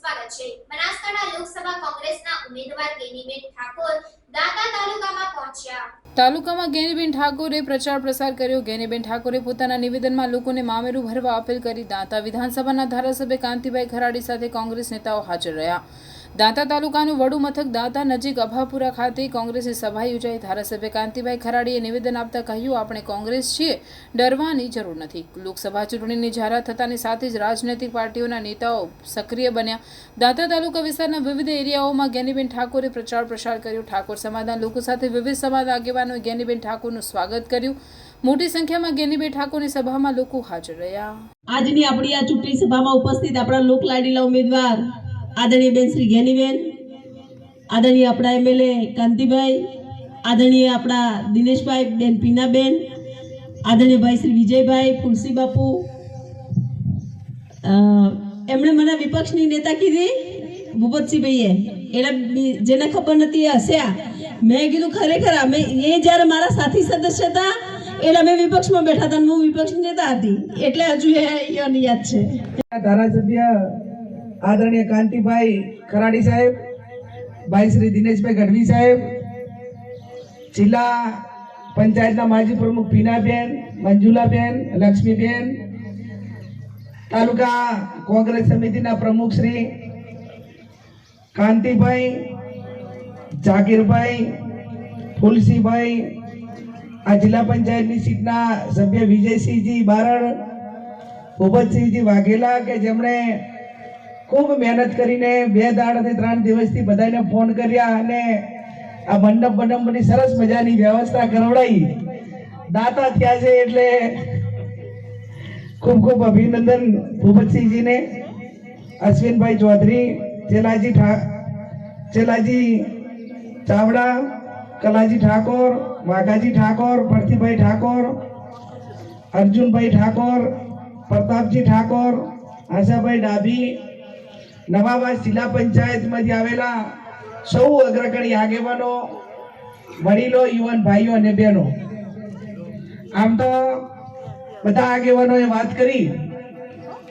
સ્વાગત છે। બનાસકાંઠા લોકસભા કોંગ્રેસના ઉમેદવાર ગેનીબેન ઠાકોર દાંતા તાલુકામાં પહોંચ્યા। તાલુકામાં ગેનીબેન ઠાકોરે પ્રચાર પ્રસાર કર્યો। ગેનીબેન ઠાકોરે પોતાના નિવેદનમાં લોકોને મામેરું ભરવા અપીલ કરી। દાંતા વિધાનસભાના ધારાસભ્ય કાંતિભાઈ ખરાડી સાથે કોંગ્રેસ નેતાઓ હાજર રહ્યા। દાંતા તાલુકાનું વડુ મથક દાંતા નજીક અભાપુરા ખાતે કોંગ્રેસની સભા યોજાઈ। ધારાસભ્ય કાંતિભાઈ ખરાડીએ નિવેદન આપતા કહ્યું, આપણે કોંગ્રેસ છીએ, ડરવાની જરૂર નથી। લોકસભા ચૂંટણીની જાહેરાત થતાની સાથે જ રાજનૈતિક પાર્ટીઓના નેતાઓ સક્રિય બન્યા। દાંતા તાલુકા વિસ્તારના વિવિધ એરિયાઓમાં ગેનીબેન ઠાકોરે પ્રચાર પ્રસાર કર્યો। ઠાકોર સમાજના લોકો સાથે વિવિધ સમાજના આગેવાનોએ ગેનીબેન ઠાકોરનું સ્વાગત કર્યું। મોટી સંખ્યામાં ગેનીબેન ઠાકોરની સભામાં લોકો હાજર રહ્યા। આજની આપણી આ ચૂંટણી સભામાં ઉપસ્થિત આપણા લોકલાડીલા ઉમેદવાર આદરણીય બેન શ્રી ગેનીબેન, આદરણીય આપણા એમએલએ કાંતિભાઈ, આદરણીય આપણા દિનેશભાઈ બેન પીનાબેન, આદરણીય ભાઈ શ્રી વિજયભાઈ ફુલસી બાપુ, એમણે મને વિપક્ષની નેતા કીધી ભૂપતસિંહભાઈએ, એટલે જેને ખબર નથી એ હસ્યા। મેં કીધું ખરેખર અમે એ જ્યારે મારા સાથી સદસ્ય હતા એટલે અમે વિપક્ષમાં બેઠા હતા, હું વિપક્ષની નેતા હતી, એટલે હજુ એ યાદ છે। ધારાસભ્ય આદરણીય કાંતિભાઈ ખરાડી સાહેબ, ભાઈ શ્રી દિનેશભાઈ ગઢવી સાહેબ, જિલ્લા પંચાયતના માજી પ્રમુખ પીનાબેન, મંજુલાબેન, લક્ષ્મીબેન, તાલુકા કોંગ્રેસ સમિતિના પ્રમુખ શ્રી કાંતિભાઈ, જાકીરભાઈ, ફુલસીભાઈ, આ જિલ્લા પંચાયતની સીટના સભ્ય વિજયસિંહજી બારડ, ભૂપતસિંહજી વાઘેલા કે જેમણે ખૂબ મહેનત કરીને 2 દાડાથી 3 દિવસથી બધાને ફોન કર્યા અને આ મંડપની સરસ મજાની વ્યવસ્થા કરાવડાવી દાતા થયા છે, એટલે ખૂબ ખૂબ અભિનંદન ભૂપતસિંહજીને। અશ્વિનભાઈ ચૌધરી, ચેલાજી ચાવડા, કલાજી ઠાકોર, વાઘાજી ઠાકોર, પરથીભાઈ ઠાકોર, અર્જુનભાઈ ઠાકોર, પ્રતાપજી ઠાકોર, આશાભાઈ ડાભી, નવાબાદ જિલ્લા પંચાયતમાંથી આવેલા સૌ અગ્રગણી આગેવાનો, વડીલો, યુવાન ભાઈઓ અને બહેનો, આમ તો બધા આગેવાનોએ વાત કરી।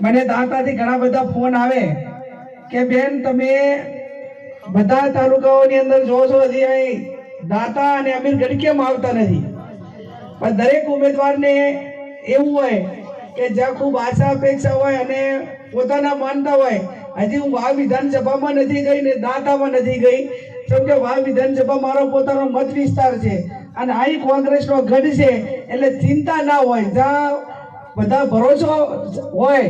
મને દાંતાથી ઘણા બધા ફોન આવે કે બેન તમે બધા તાલુકાઓની અંદર જો છો, દાંતા અને અમીરગઢ કેમ આવતા નથી? પણ દરેક ઉમેદવારને એવું હોય કે જ્યાં ખૂબ આશા અપેક્ષા હોય અને પોતાના માનતા હોય, હજી હું વાવ વિધાનસભામાં નથી ગઈ ને દાંતામાં નથી ગઈ, કેમ કે વાવ વિધાનસભા મારો પોતાનો મત વિસ્તાર છે અને અહીં કોંગ્રેસનો ગઢ છે, એટલે ચિંતા ના હોય, જ્યાં બધા ભરોસો હોય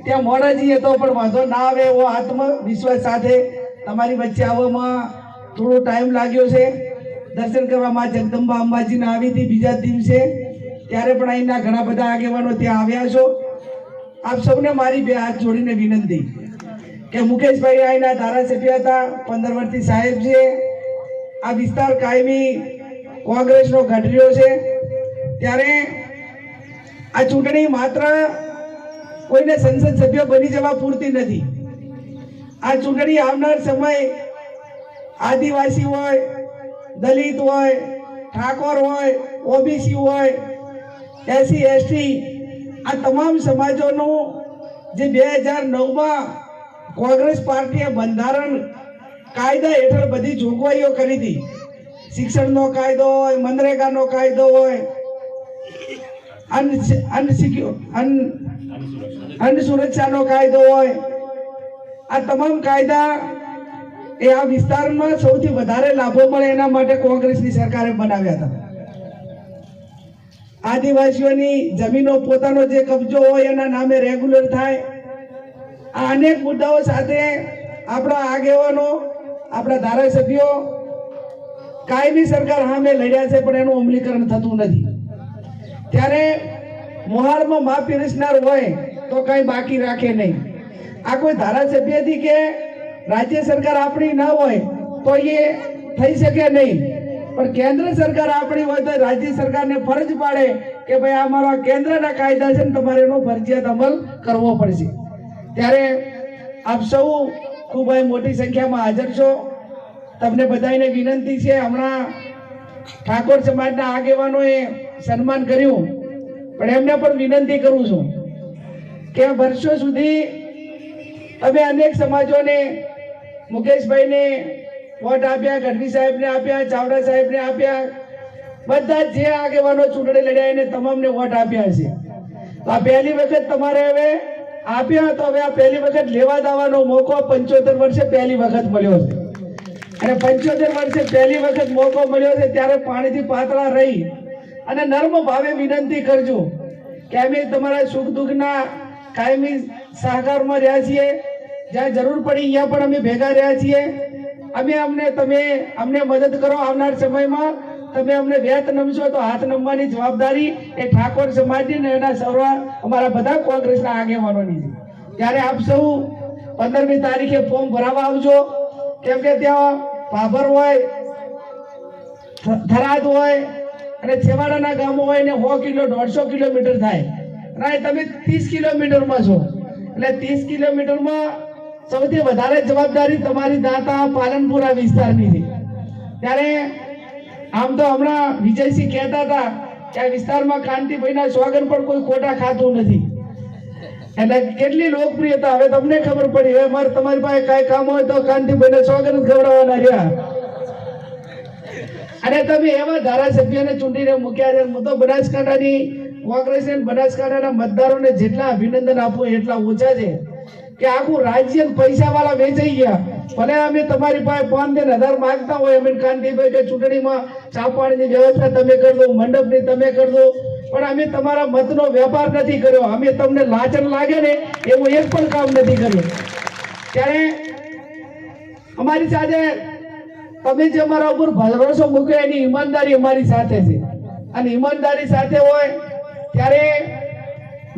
ત્યાં મોડા જઈએ તો પણ વાંધો ના આવે એવો આત્મવિશ્વાસ સાથે તમારી વચ્ચે આવવામાં થોડો ટાઈમ લાગ્યો છે। દર્શન કરવામાં જગદંબા અંબાજીને આવી હતી બીજા દિવસે, ત્યારે પણ અહીંના ઘણા બધા આગેવાનો ત્યાં આવ્યા છો। આપ સૌને મારી 2 હાથ જોડીને વિનંતી કે મુકેશભાઈ અહીંના ધારાસભ્ય હતા, 15 વર્ષથી સાહેબ છે, આ વિસ્તાર કાયમી કોંગ્રેસનો ગઢ રહ્યો છે, ત્યારે આ ચૂંટણી માત્ર કોઈને સંસદ સભ્ય બની જવા પૂરતી નથી। આ ચૂંટણી આવનાર સમય આદિવાસી હોય, દલિત હોય, ઠાકોર હોય, ઓબીસી હોય, એસસી એસટી, આ તમામ સમાજોનું જે 2009માં કોંગ્રેસ પાર્ટીએ બંધારણ કાયદા હેઠળ બધી જોગવાઈઓ કરી હતી, શિક્ષણનો કાયદો હોય, મનરેગાનો કાયદો હોય, અન્ન સુરક્ષાનો કાયદો હોય, આ તમામ કાયદા એ આ વિસ્તારમાં સૌથી વધારે લાભો મળે એના માટે કોંગ્રેસની સરકારે બનાવ્યા હતા। આદિવાસીઓની જમીનો પોતાનો જે કબજો હોય એના નામે રેગ્યુલર થાય, આ અનેક મુદ્દાઓ સાથે આપણા આગેવાનો, આપણા ધારાસભ્યો કાયમી સરકાર સામે લડ્યા છે, પણ એનું અમલીકરણ થતું નથી। ત્યારે મોહાલમાં મા પીરસનાર હોય તો કઈ બાકી રાખે નહીં। આ કોઈ ધારાસભ્યથી કે રાજ્ય સરકાર આપણી ના હોય તો એ થઈ શકે નહીં, પણ કેન્દ્ર સરકાર આપણી હોય તો રાજ્ય સરકારને ફરજ પાડે કે ભાઈ આ મારા કેન્દ્રના કાયદા છે ને તમારે એનો ફરજિયાત અમલ કરવો પડશે। ત્યારે આપ સૌ ખૂબ મોટી સંખ્યામાં હાજર છો, તમને બધાને વિનંતી છે, હમણાં ઠાકોર સમાજના આગેવાનોએ સન્માન કર્યું, પણ એમને પણ વિનંતી કરું છું કે વર્ષો સુધી અમે અનેક સમાજોને મુકેશભાઈને વોટ આપ્યા, ગઢવી સાહેબને આપ્યા, ચાવડા સાહેબને આપ્યા, બધા જે આગેવાનો ચૂંટણી લડ્યા એને તમામને વોટ આપ્યા છે. તો આ પહેલી વખત તમારે હવે આપ્યા, તો હવે આ પહેલી વખત લેવા દેવાનો મોકો 75 વર્ષે પહેલી વખત મળ્યો છે. અને 75 વર્ષે પહેલી વખત મોકો મળ્યો છે ત્યારે પાણીથી પાતળા રહી અને નર્મ ભાવે વિનંતી કરજો કે અમે તમારા સુખ દુઃખના કાયમી સહકારમાં રહ્યા છીએ. જ્યાં જરૂર પડી અહીંયા પણ અમે ભેગા રહ્યા છીએ. તમે અમને મદદ કરો. આવનાર સમયમાં તમે અમને વેત નમશો તો હાથ નમવાની જવાબદારી એ ઠાકોર સમાજની ને એના સર્વ અમારા બધા કોંગ્રેસના આગેવાનોની છે. ત્યારે આપ સૌ 15મી તારીખે ફોર્મ ભરાવા આવજો. કેમ કે ત્યાં ભાભર હોય, થરાદ હોય અને છેવાડાના ગામો હોય ને 100 કિલો 150 કિલોમીટર થાય અને તમે 30 કિલોમીટરમાં છો. એટલે 30 કિલોમીટરમાં સૌથી વધારે જવાબદારી તમારી દાંતા પાલનપુરા વિસ્તારની છે. ત્યારે આમ તો હમણાં વિજયસિંહ કહેતા હતા કે આ વિસ્તારમાં કાંતિભાઈના સ્વાગત પણ કોઈ ખોટા ખાતું નથી. એટલે કેટલી લોકપ્રિયતા હવે તમને ખબર પડી. હવે મારે તમારી પાસે કઈ કામ હોય તો કાંતિભાઈને સ્વાગત ખવડાવવાના રહ્યા. અને તમે એવા ધારાસભ્યોને ચૂંટીને મૂક્યા છે. હું તો બનાસકાંઠાની કોંગ્રેસ અને બનાસકાંઠાના મતદારોને જેટલા અભિનંદન આપું એટલા ઓછા છે કે આખું રાજ્ય પૈસા વાળા વેચાઈ ગયા. ભલે અમે તમારી પાસે 5,000 માંગતા હોય, અમે કાંતિભાઈ કે ચૂંટણીમાં ચા પાણીની વ્યવસ્થા તમે કરી દો, મંડપની તમે કરી દો, પણ અમે તમારા મતનો વેપાર નથી કર્યો. અમે તમને લાચન લાગે ને એવું એક પણ કામ નથી કર્યું. ત્યારે અમારી સાથે તમે જે અમારા ઉપર ભરોસો મૂક્યો એની ઈમાનદારી અમારી સાથે છે. અને ઈમાનદારી સાથે હોય ત્યારે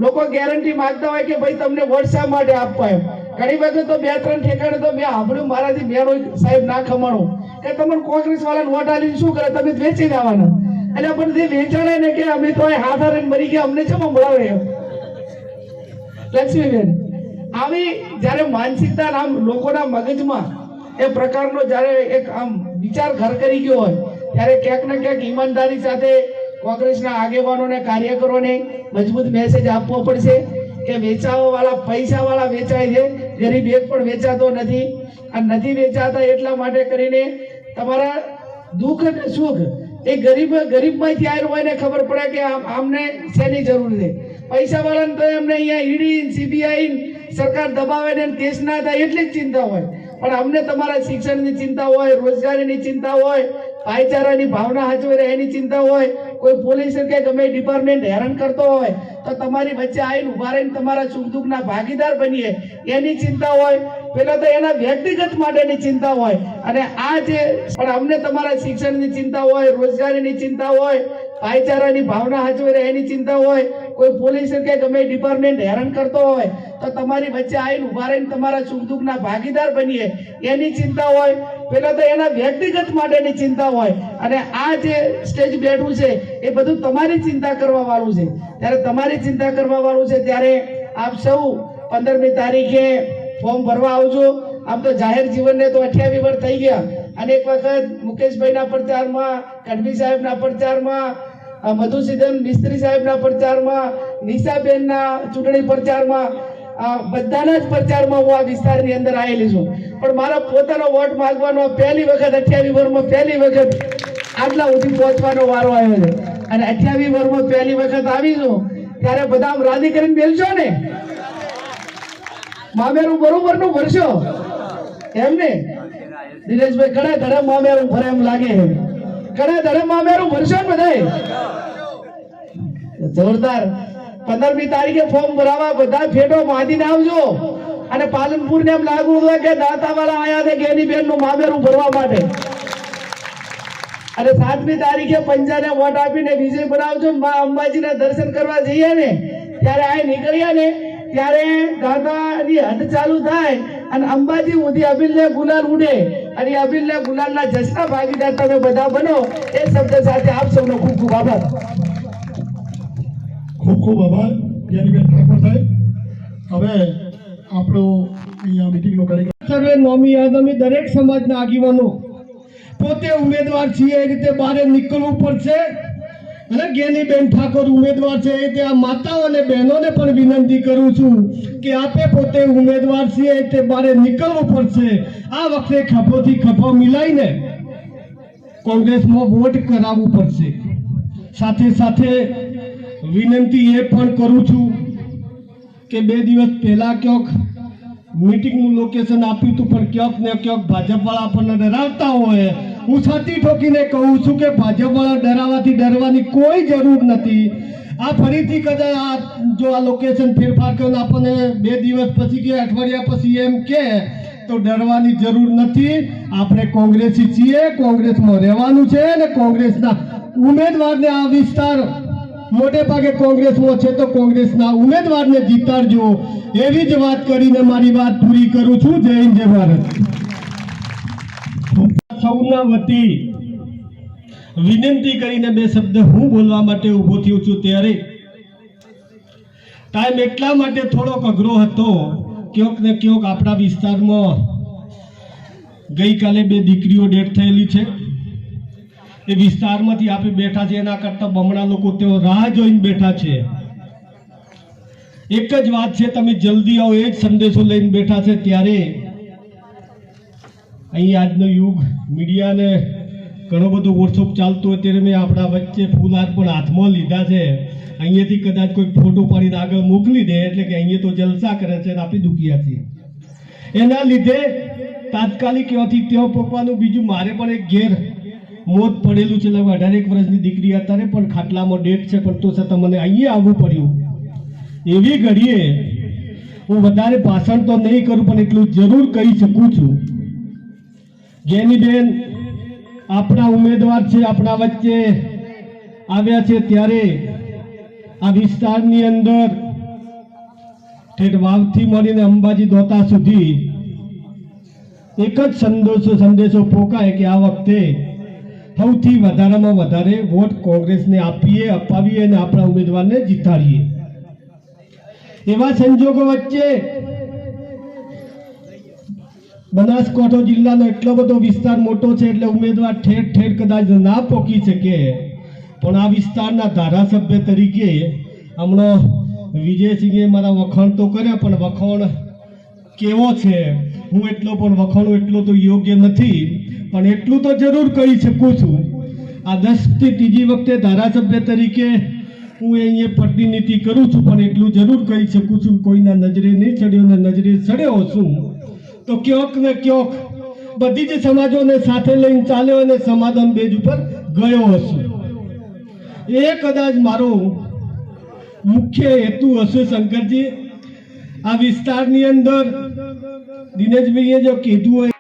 લોકો ગેરંટી માંગતા હોય કે ભાઈ તમને વોટ શા માટે આપવા એમ. ઘણી વખત તો 2-3 ઠેકાણે તો મેં સાંભળ્યું મારાથી બેનો સાહેબ ના ખમાણો કે તમે કોંગ્રેસ વાળાને વોટ આલીને શું કરે, તમે વેચી દેવાના. એટલે પણ જે વેચાણે ને કે અમે તો હાથ હારે મરી ગયા, અમને છે મળાવે એમ. લક્ષ્મીબેન, આવી જ્યારે માનસિકતા આમ લોકોના મગજમાં એ પ્રકારનો જ્યારે એક આમ વિચાર ઘર કરી ગયો હોય ત્યારે ક્યાંક ને ક્યાંક ઈમાનદારી સાથે કોંગ્રેસના આગેવાનોને કાર્યકરોને મજબૂત મેસેજ આપવો પડશે કે વેચાવા વાળા પૈસા વાળા વેચાય છે, ગરીબ એક પણ વેચાતો નથી. આ નથી વેચાતા એટલા માટે કરીને તમારા દુઃખ અને સુખ એ ગરીબમાંથી આવ્યો હોય ને ખબર પડે કે આમને શેની જરૂર છે. પૈસા વાળાને તો એમને અહીંયા ઈડી CBI સરકાર દબાવે ને કેસ ના થાય એટલી જ ચિંતા હોય. પણ અમને તમારા શિક્ષણની ચિંતા હોય, રોજગારીની ચિંતા હોય, ભાઈચારાની ભાવના હાચવી રહે એની ચિંતા હોય, કોઈ પોલીસ કે ગમે ડિપાર્ટમેન્ટ હેરાન કરતો હોય તો તમારી વચ્ચે આવીને ઉભા રહીને તમારા સુખ દુઃખના ભાગીદાર બનીએ એની ચિંતા હોય. પેલા તો એના વ્યક્તિગત માટેની ચિંતા હોય. અને આ જે પણ અમને તમારા શિક્ષણની ચિંતા હોય, રોજગારીની ચિંતા હોય, ભાઈચારાની ભાવના હાચવી રહે એની ચિંતા હોય, કોઈ પોલીસ કે ગમે ડિપાર્ટમેન્ટ હેરાન કરતો હોય તો તમારી વચ્ચે આવીને ઉભા રહીને તમારા સુખ દુઃખના ભાગીદાર બનીએ એની ચિંતા હોય. પેલા તો એના વ્યક્તિગત માટેની ચિંતા હોય. અને આ જે સ્ટેજ બેઠું છે એ બધું તમારી ચિંતા કરવા વાળું છે. ત્યારે તમારી ચિંતા કરવા વાળું છે ત્યારે આપ સૌ 15મી તારીખે ફોર્મ ભરવા આવજો. આમ તો જાહેર જીવનને તો 28 વર્ષ થઈ ગયા. અનેક વખત મુકેશભાઈના પ્રચારમાં, ગઢવી સાહેબના પ્રચારમાં, મધુસૂદન મિસ્ત્રી સાહેબના પ્રચારમાં, નિશાબેનના ચૂંટણી પ્રચારમાં, બધાના જ પ્રચારમાં હું આ વિસ્તારની અંદર આવેલી છું. પણ મારા પોતાનો વોટ માંગવાનો પહેલી વખત 28 વર્ષમાં પહેલી વખત આટલા સુધી પહોંચવાનો વારો આવ્યો છે. અને 28 વર્ષમાં પહેલી વખત આવી છું ત્યારે બધા આમ રાજી કરીને બેલશો ને, મામેરું બરોબર નું ભરશો એમ ને દિનેશભાઈ? ઘણા ધડા મામેરું ભરે એમ લાગે. ઘણા ધડા મામેરું ભરશો ને બધા જોરદાર. 15મી તારીખે ફોર્મ ભરાવા બધા ફેટો બાંધીને આવજો. અને પાલનપુર ને એમ લાગુ હોય કે દાતા વાળા આયા છે ગેની બેન નું મામેરું ભરવા માટે. અને 7મી તારીખે પંજાને વોટ આપીને વિજય બનાવજો. માં અંબાજીના દર્શન કરવા જઈએ ને ત્યારે આ નીકળ્યા ને ત્યારે દાદાની હદ ચાલુ થાય અને અંબાજી સુધી અબિલને ગુલાલ ઉડે અને અબિલને ગુલાલના જશના ભાગીદાર તમે બધા બનો એ શબ્દ સાથે આપ સૌનો ખૂબ ખૂબ આભાર. ખૂબ ખૂબ આભાર જ્ઞાનીબેન ઠાકોર સાહેબ. હવે આપણો અહીંયા મિટિંગનો કાર્યક્રમ નોમી આગામી દરેક સમાજના આગેવાનો પોતે ઉમેદવાર છીએ એ રીતે બહાર નીકળવું પડશે. અને જ્ઞાનીબેન ઠાકોર ઉમેદવાર છે ત્યાં માતાઓ અને બહેનોને પણ વિનંતી કરું છું કે આપે પોતે ઉમેદવાર છે તે બારે નીકળવું પડશે. આ વખતે ખભોથી ખભો મિલાઈને કોંગ્રેસમાં વોટ કરાવવું પડશે. સાથે સાથે વિનંતી એ પણ કરું છું કે 2 દિવસ પહેલા ક્યાંક મીટિંગનું લોકેશન આપ્યું હતું પણ ક્યાંક ને ક્યાંક ભાજપવાળા આપણને ડરાવતા હોય. હું છાતી ઠોકીને કહું છું કે ભાજપવાળા ડરાવવાથી ડરવાની કોઈ જરૂર નથી. આ ફરીથી કદાચ જો આ લોકેશન ફેરફાર કરીને આપણને 2 દિવસ પછી કે અઠવાડિયા પછી એમ કે તો ડરવાની જરૂર નથી. આપણે કોંગ્રેસી છીએ, કોંગ્રેસમાં રહેવાનું છે અને કોંગ્રેસના ઉમેદવારને આ વિસ્તાર મોટે ભાગે કોંગ્રેસમાં છે તો કોંગ્રેસના ઉમેદવારને જીતાડજો. એવી જ વાત કરીને મારી વાત પૂરી કરું છું. જય હિન્દ, જય ભારત. સૌના વતી વિનંતી કરીને 2 શબ્દ હું બોલવા માટે ઊભો થયો છું. ત્યારે ટાઈમ એટલા માટે થોડોક અઘરો હતો. ક્યોંક ને ક્યોંક આપણા વિસ્તારમાં ગઈકાલે 2 દીકરીઓ ડેથ થયેલી છે. એ વિસ્તારમાંથી આપણે બેઠા છે એના કરતા બમણા લોકો તેઓ રાહ જોઈને બેઠા છે. એક જ વાત છે, તમે જલ્દી આવો એ જ સંદેશો લઈને બેઠા છે. ત્યારે અહીં આજનો યુગ મીડિયાને ઘણો બધો વોટ્સઅપ ચાલતો હોય ત્યારે મેં આપણા વચ્ચે ફૂલહાર પણ હાથમાં લીધા છે. અહીંયાથી કદાચ કોઈ ફોટો પાડીને આગળ મોકલી દે એટલે કે અહીંયા તો જલસા કરે છે અને આપણે દુખિયા છીએ. એના લીધે તાત્કાલિક ત્યાંથી ત્યાં પકવાનું. બીજું મારે પણ એક ઘેર મોત પડેલું છે. 18 વર્ષની દીકરી અત્યારે પણ ખાટલામાં ડેટ છે પણ તો છતાં મને અહીંયા આવવું પડ્યું. એવી ઘડીએ હું વધારે ભાષણ તો નહીં કરું પણ એટલું જરૂર કહી શકું છું. જ્ઞાનીબેન આપણા ઉમેદવાર છે, આપણા વચ્ચે આવ્યા છે. ત્યારે આ વિસ્તારની અંદર ઠેઠ વાવથી મળીને અંબાજી દોતા સુધી એક જ સંદેશો પોકાય કે આ વખતે સૌથી વધારેમાં વધારે વોટ કોંગ્રેસને અપાવીએ અને આપણા ઉમેદવારને જીતાડીએ. એવા સંજોગો વચ્ચે બનાસકાંઠો જિલ્લાનો એટલો બધો વિસ્તાર મોટો છે એટલે ઉમેદવાર ઠેર ઠેર કદાચ ના પહોંચી શકે. પણ આ વિસ્તારના ધારાસભ્ય તરીકે હમણાં વિજયસિંહે મારા વખાણ તો કર્યા પણ વખાણ કેવો છે હું એટલો પણ વખાણો એટલો તો યોગ્ય નથી. પણ એટલું તો જરૂર કહી શકું છું, આ 10થી ત્રીજી વખતે ધારાસભ્ય તરીકે હું અહીંયા પ્રતિનિધિ કરું છું પણ એટલું જરૂર કહી શકું છું કોઈના નજરે નહીં ચડ્યો ને નજરે ચડ્યો છું તો ક્યાંક ને ક્યાંક બધી જ સમાજોને સાથે લઈને ચાલ્યો અને સમાધાન બેઝ ઉપર ગયો હશું. એ કદાચ મારો મુખ્ય હેતુ હશે. શંકરજી, આ વિસ્તારની અંદર દિનેશભાઈએ જો કીધું હોય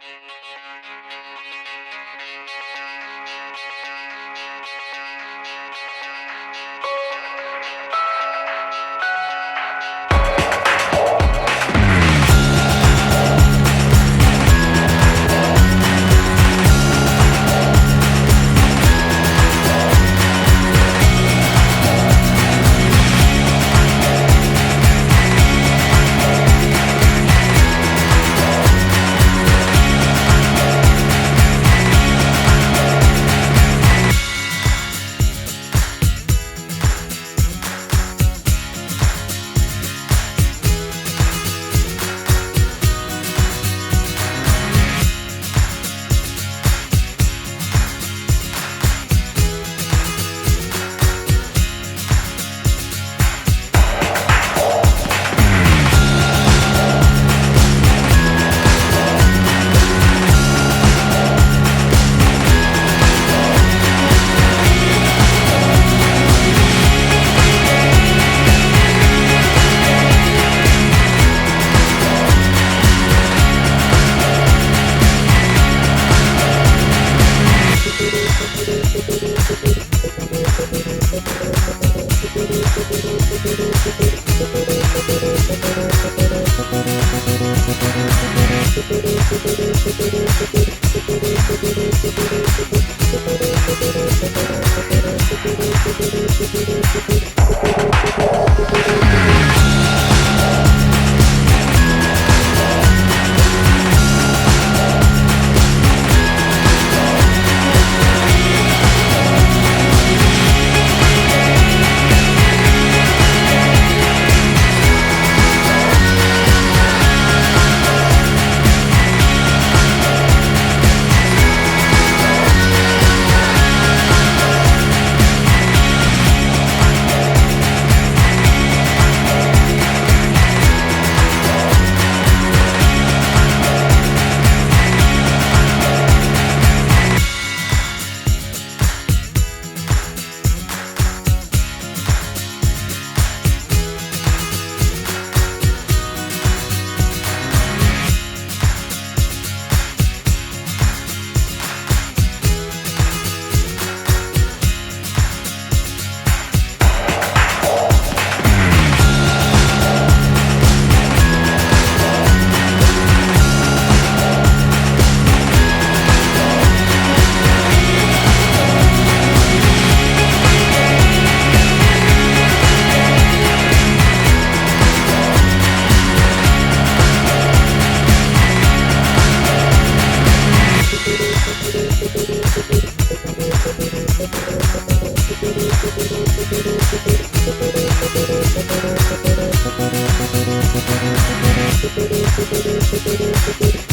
Thank you.